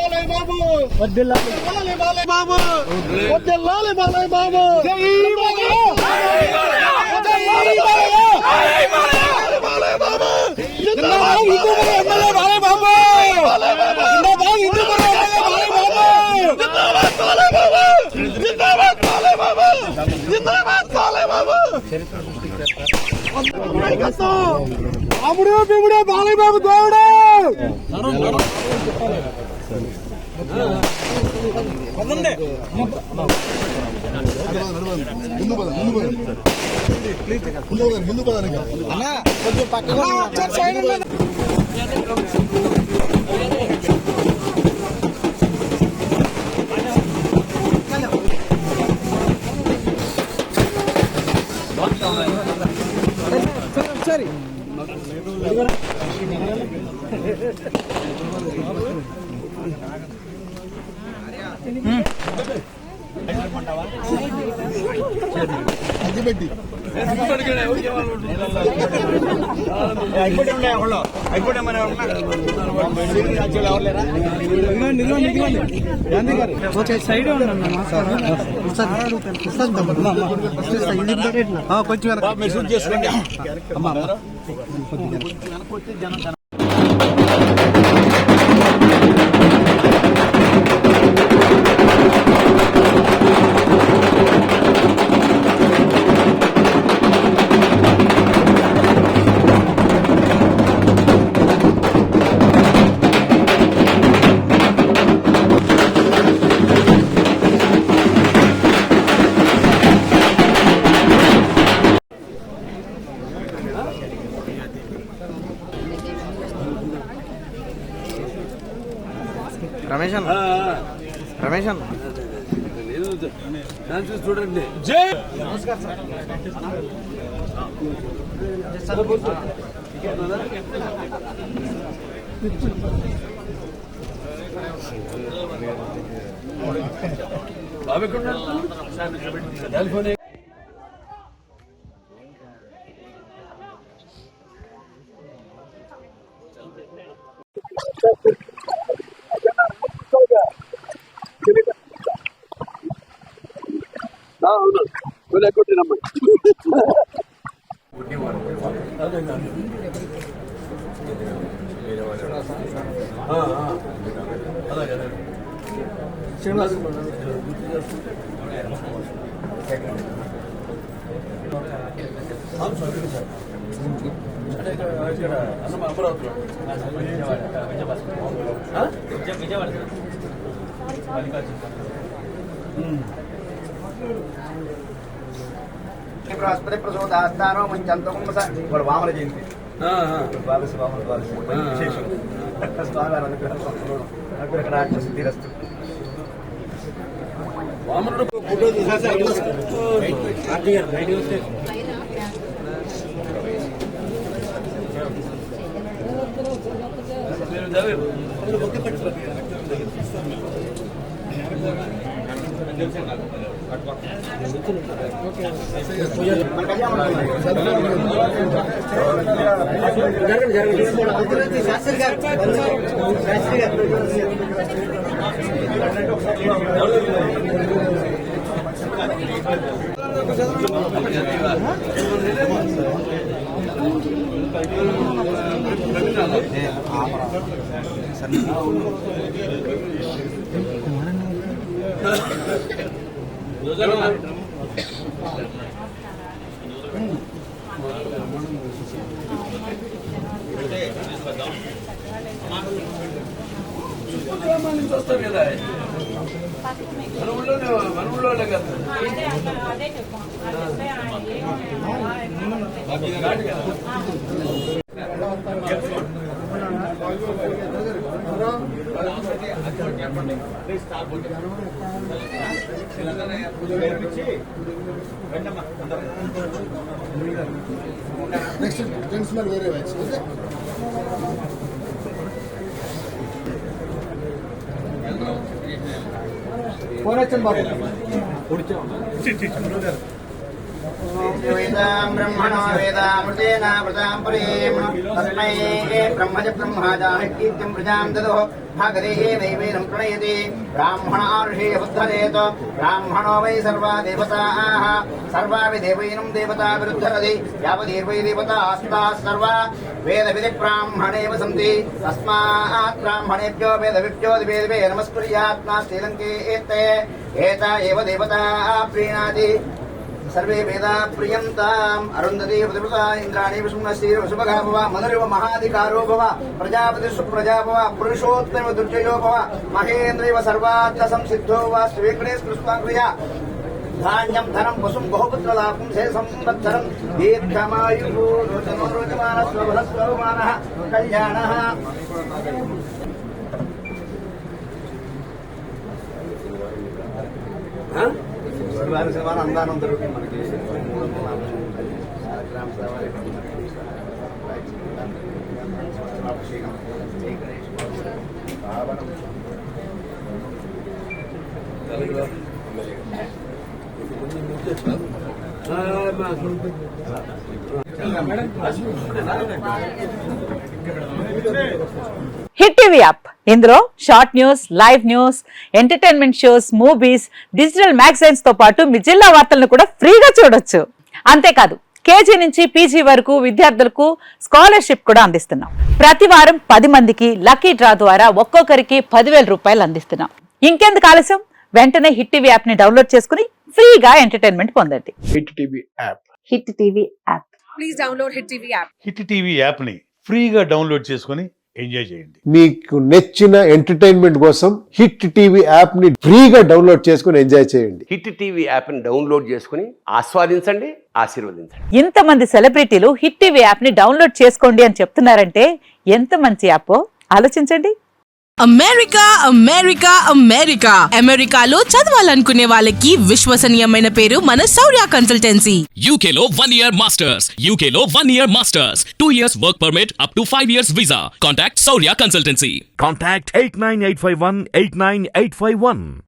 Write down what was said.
బాలయ్య బాబు వద్దెల్లాలి బాలయ్య బాబు వద్దెల్లాలి బాలయ్య బాబు జై బాలయ్య బాబు జిందాబాద్ హిందూపురం ఎమ్మెల్యే బాలయ్య బాబు జిందాబాద్ హిందూపురం ఎమ్మెల్యే బాలయ్య బాబు జిందాబాద్ బాలయ్య బాబు జిందాబాద్ బాలయ్య బాబు అమ్ముడు బిమ్ముడు బాలయ్య బాబు దేవుడు ముందు కొంచెం పక్కన సరే అగ్గిపెట్టి కొంచెం మెసేజ్ చేసుకోండి రమేష్ అన్న చూడండి జై నమస్కారం సార్ అవును కొట్టినమ్మా శ్రీనివాస్ అమరావతిలో విజయవాడ బృహస్పతి ప్రసోదాస్తానో మంచి వాడు వామన జయంతి ద్వాదశి వామన ద్వాదశి విశేషం స్వామివారి అనుగ్రహ సిద్ధిరస్తు వామనుడు శాస్త్రి గారు వస్తారు కదా మన ఊళ్ళోనే కదా నెక్స్ట్ జెంట్స్ మరి వేరే వచ్చి ఫోన్ వచ్చాను బాబు वेदां ब्रह्मणो वेदामृतेन प्रजां परेम तस्मै ब्रह्मज ब्रह्माजानकीर्तिं प्रजां ददोः भागदेः दैवेनं प्रणयति ब्राह्मणा ऋषिः बुद्धरेत ब्राह्मणो वै सर्वा देवताः सर्वापि देवैनं देवता विरुद्धरति यावदेर्वै देवतास्ताः सर्वा वेदविधिब्राह्मणेव सन्ति तस्मात् ब्राह्मणेभ्यो वेदविभ्यो दिवे नमस्कुर्यात् श्रीलङ्के एता एव देवता प्रीणाति सर्वे वेदा प्रियन्ताम् अरुन्धती प्रतिपृता इन्द्राणी विष्णुश्री वसुभगा भव मनुरिव महाधिकारो भव प्रजापति सुप्रजा भव पुरुषोत्तम दुर्जयो भव महेन्द्रैव सर्वार्थ संसिद्धो वा श्रीवेङ्कटेश कृष्णाक्रिया धान्यं धनं वसुं बहुपुत्रलाभं से संवत्सरं दीर्घमायुः रोचमानः स्वबलस्वमानः कल्याणः अन्दानं दొరుకుతుంది మనకి హిట్ టీవీ యాప్ ఇందులో short news, live news, entertainment shows, movies, digital magazines తో పాటు మీ జిల్లా వార్తలను కూడా ఫ్రీగా చూడొచ్చు. అంతేకాదు కేజీ నుంచి పీజీ వరకు విద్యార్థులకు స్కాలర్షిప్ కూడా అందిస్తున్నాం. ప్రతి వారం 10 మందికి లక్కీ డ్రా ద్వారా ఒక్కొక్కరికి 10,000 రూపాయలు అందిస్తున్నాం. ఇంకెందుకు ఆలస్యం, వెంటనే హిట్ టీవీ యాప్ ని డౌన్లోడ్ చేసుకుని ఫ్రీగా ఎంటర్టైన్మెంట్ పొందండి. Hit TV app. Hit TV app. Please download Hit TV app. Hit TV app ని ఫ్రీగా డౌన్లోడ్ చేసుకొని ఎంజాయ్ చేయండి. మీకు నచ్చిన ఎంటర్టైన్మెంట్ కోసం హిట్ టీవీ యాప్ ని ఫ్రీగా డౌన్లోడ్ చేసుకుని ఎంజాయ్ చేయండి. హిట్ టీవీ యాప్ని డౌన్లోడ్ చేసుకుని ఆస్వాదించండి, ఆశీర్వదించండి. ఇంతమంది సెలబ్రిటీలు హిట్ టీవీ యాప్ ని డౌన్లోడ్ చేసుకోండి అని చెప్తున్నారంటే ఎంత మంచి యాప్ ఆలోచించండి. అమెరికా అమెరికా అమెరికా అమెరికాలో చదవాలనుకునే వాళ్ళకి విశ్వసనీయమైన పేరు మన శౌర్య కన్సల్టెన్సీ. UK లో 1 year masters. UK లో 1 year masters. 2 years work permit up to 5 years visa. Contact Saurya Consultancy. Contact 89851 89851.